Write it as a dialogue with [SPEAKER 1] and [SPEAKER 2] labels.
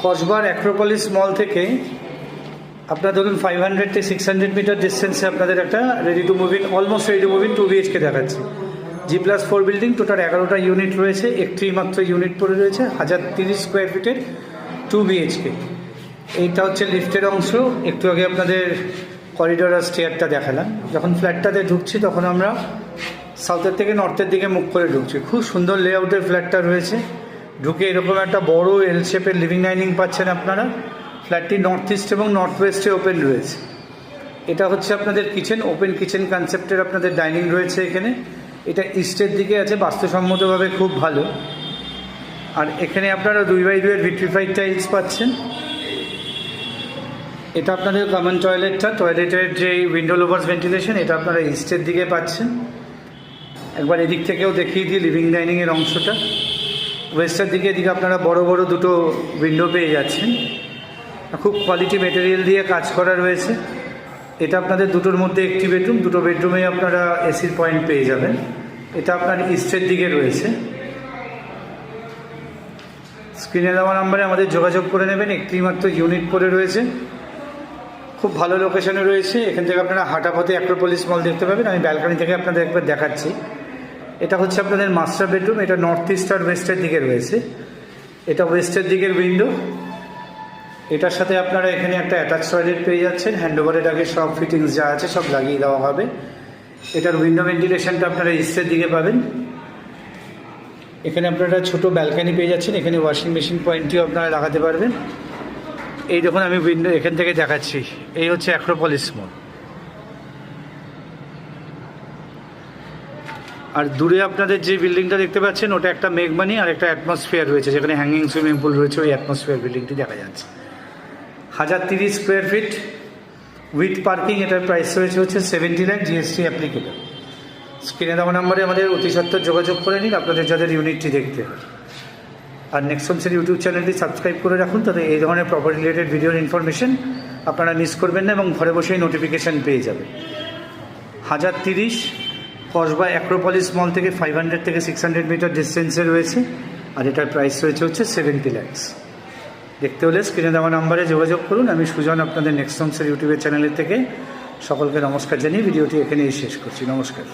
[SPEAKER 1] কসবার Acropolis মল থেকে আপনার ধরুন 500 থেকে 600 মিটার ডিস্টেন্সে আপনাদের একটা ready to move in, almost ready to move in 2 BHK দেখাচ্ছে। G+4 বিল্ডিং, টোটাল 11টা ইউনিট রয়েছে, একটি মাত্র ইউনিট পড়ে রয়েছে, 1030 স্কোয়ার ফিটের 2 BHK। এইটা হচ্ছে লিফটের অংশ। একটু আগে আপনাদের করিডোর আর স্টেয়ারটা দেখালাম। যখন ফ্ল্যাটটাতে ঢুকছি তখন আমরা সাউথের থেকে নর্থের দিকে মুখ করে ঢুকছি। খুব সুন্দর লেআউটের ফ্ল্যাটটা রয়েছে। ঢুকে এরকম একটা বড় এল শেপের লিভিং ডাইনিং পাচ্ছেন আপনারা। ফ্ল্যাটটি নর্থ ইস্ট এবং নর্থ ওয়েস্টে ওপেন রয়েছে। এটা হচ্ছে আপনাদের কিচেন, ওপেন কিচেন কনসেপ্টের আপনাদের ডাইনিং রয়েছে এখানে। এটা ইস্টের দিকে আছে, বাস্তুসম্মতভাবে খুব ভালো। আর এখানে আপনারা 2x2 এর ভিট্রিফাইড টাইলস পাচ্ছেন। এটা আপনাদের কমন টয়লেটটা, টয়লেটের যে উইন্ডো লোভার্স ভেন্টিলেশন, এটা আপনারা ইস্টের দিকে পাচ্ছেন। একবার এদিক থেকেও দেখিয়ে দিই লিভিং ডাইনিংয়ের অংশটা। ওয়েস্টের দিকে এদিকে আপনারা বড় বড় দুটো উইন্ডো পেয়ে যাচ্ছেন। খুব কোয়ালিটি মেটেরিয়াল দিয়ে কাজ করা রয়েছে। এটা আপনাদের দুটোর মধ্যে একটি বেডরুম, দুটো বেডরুমেই আপনারা এসির পয়েন্ট পেয়ে যাবেন। এটা আপনার ইস্টের দিকে রয়েছে। স্ক্রিনে দেওয়া নাম্বারে আমাদের যোগাযোগ করে নেবেন। একটি মাত্র ইউনিট পড়ে রয়েছে, খুব ভালো লোকেশনে রয়েছে। এখান থেকে আপনারা হাঁটাপথে অ্যাক্রোপলিস মল দেখতে পাবেন। আমি ব্যালকনি থেকে আপনাদের একবার দেখাচ্ছি। এটা হচ্ছে আপনাদের মাস্টার বেডরুম। এটা নর্থ ইস্ট আর ওয়েস্টের দিকে রয়েছে। এটা ওয়েস্টের দিকের উইন্ডো। এটার সাথে আপনারা এখানে একটা অ্যাটাচ টয়লেট পেয়ে যাচ্ছেন। হ্যান্ডওভারের আগে সব ফিটিংস যা আছে সব লাগিয়ে দেওয়া হবে। এটার উইন্ডো ভেন্টিলেশনটা আপনারা ইস্টের দিকে পাবেন। এখানে আপনারা ছোটো ব্যালকনি পেয়ে যাচ্ছেন। এখানে ওয়াশিং মেশিন পয়েন্টটিও আপনারা লাগাতে পারবেন। এই দেখুন আমি উইন্ডো এখান থেকে দেখাচ্ছি। এই হচ্ছে অ্যাক্রোপলিস মল। আর দূরে আপনাদের যে বিল্ডিংটা দেখতে পাচ্ছেন ওটা একটা মেঘমানি আর একটা অ্যাটমসফিয়ার রয়েছে, যেখানে হ্যাঙ্গিং সুইমিং পুল রয়েছে। ওই অ্যাটমসফিয়ার বিল্ডিংটি দেখা যাচ্ছে। 1030 স্কোয়ার ফিট উইথ পার্কিং। এটার প্রাইস রয়েছে হচ্ছে 70 লাখ, GST অ্যাপ্লিকেবল। স্ক্রিনে দেওয়া নাম্বারে আমাদের অতি সত্ত্বর যোগাযোগ করে নিন আপনাদের যাদের ইউনিটটি দেখতে হয়। আর নেক্সট হোমসের ইউটিউব চ্যানেলটি সাবস্ক্রাইব করে রাখুন, তাতে এই ধরনের প্রপার্টি রিলেটেড ভিডিওর ইনফরমেশন আপনারা মিস করবেন না এবং ঘরে বসেই নোটিফিকেশান পেয়ে যাবেন। 1030 কসবা অ্যাক্রোপলিস মল থেকে 500 থেকে 600 মিটার ডিস্টেন্সে রয়েছে। আর এটার প্রাইস রয়েছে হচ্ছে 70 লাখ। দেখতে হলে স্ক্রিনে দেওয়া নাম্বারে যোগাযোগ করুন। আমি সুজন আপনাদের নেক্সট হোমসের ইউটিউবের চ্যানেলের থেকে সকলকে নমস্কার জানিয়ে ভিডিওটি এখানেই শেষ করছি। নমস্কার।